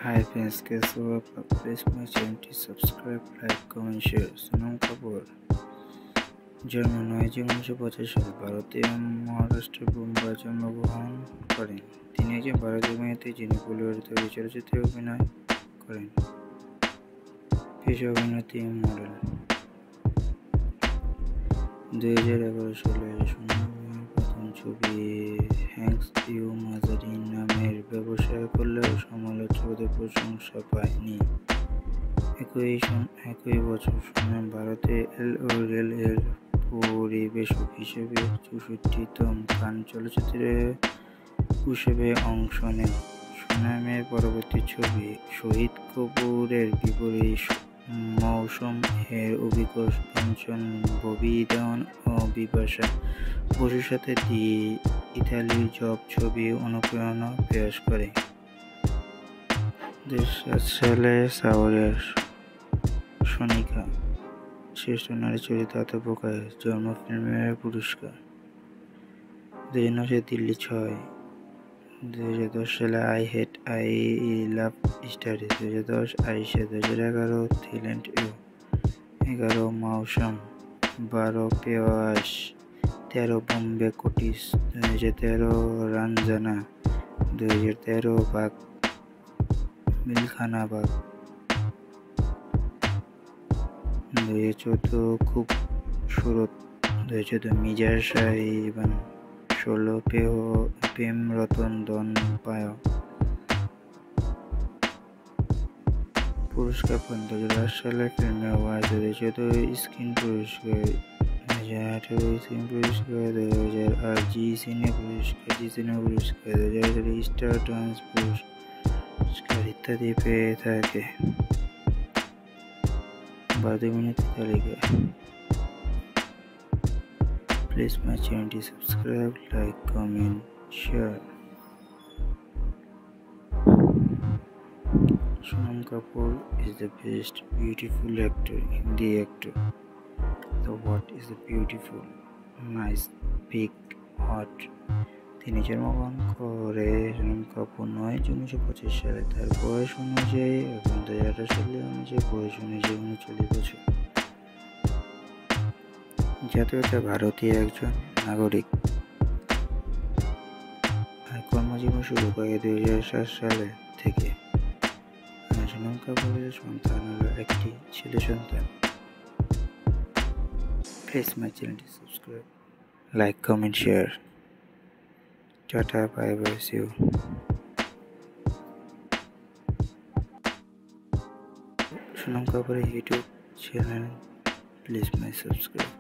Hi friends, कैसे हो आप लोग? Please my channel to subscribe, like, comment, share। Sonam Kapoor জন্ম 9 জুন 1950 সালে ভারতীয় মহারাষ্ট্রের মুম্বাইয়ে জন্মগ্রহণ করেন। তিনি একজন ভারতীয় অভিনেত্রী যিনি বলিউড তৈরি চলচ্চিত্রে অভিনয় করেন। পেশা অভিনেত্রী, মডেল। 2011 সালে সোনমের প্রথম ছবি হ্যাঙ্কস ইউ মাজারিন নামের ব্যবসায় করলেও সমালোচকদের প্রশংসা পায়নি। একই বছর সোনম ভারতে এল এর পরিবেশক হিসেবে 64তম কান চলচ্চিত্রে উৎসবে অংশ নেন। সোনমের পরবর্তী ছবি শহীদ কাপুরের বিপরীত মৌসুম এর অভিজ্ঞ পঞ্চম ববি দেওয়ান ও বিপাশা বসুর সাথে দি ইতালির জব ছবি অনুপ্রেরণা প্রয়াস করে। 2007 সালে সাউথের সোনিকা শ্রেষ্ঠ নারী চরিত্রে আত্মপ্রকাশ জন্ম ফিল্মফেয়ার পুরস্কার। 2009 সালে দিল্লি 6। 2010 সালে I hate I love study. 2010 Aisha. 2011 থিল্যান্ড ইউ। 11 মৌসুম। 12 পেওয়াশ। 13 বম্বে কোটিস। 2013 রঞ্জনা। 2013 বাগ মিলখানা বাগ। 2014 খুব সুরত। 2014 মিজাজ সাহিবান। 16 প্রেম রতন ধন পায়। পুরস্কার পান 2008 সালে ফিল্ম অ্যাওয়ার্ড। 2014 স্ক্রিন পুরস্কার। 2018 স্ক্রিন পুরস্কার। 2008 জি সিনে পুরস্কার। 2018 স্টার ডান্স পুরস্কার ইত্যাদি পেয়ে থাকে। ভারতীয় অভিনেত্রী তালিকা। Please my channel to subscribe, like, comment, share। Sonam Kapoor is the best beautiful actor, Hindi actor. So what is the beautiful, nice, big, hot? তিনি জন্মগ্রহণ করে সোনম কাপুর 9 জুন 1925 সালে। তার বয়স অনুযায়ী এবং 2018 সালে অনুযায়ী বয়স অনুযায়ী 39 বছর। জাতীয়তা ভারতীয় একজন নাগরিক। আর কর্মজীবন শুরু করে 2007 সালে থেকে। সোনম কাপুরের সন্তান হলো একটি ছেলে সন্তান। প্লিজ মাই চ্যানেলটি subscribe, like, comment, share. Tata, bye bye, see you. Sonam কাপুরের YouTube channel, please my subscribe.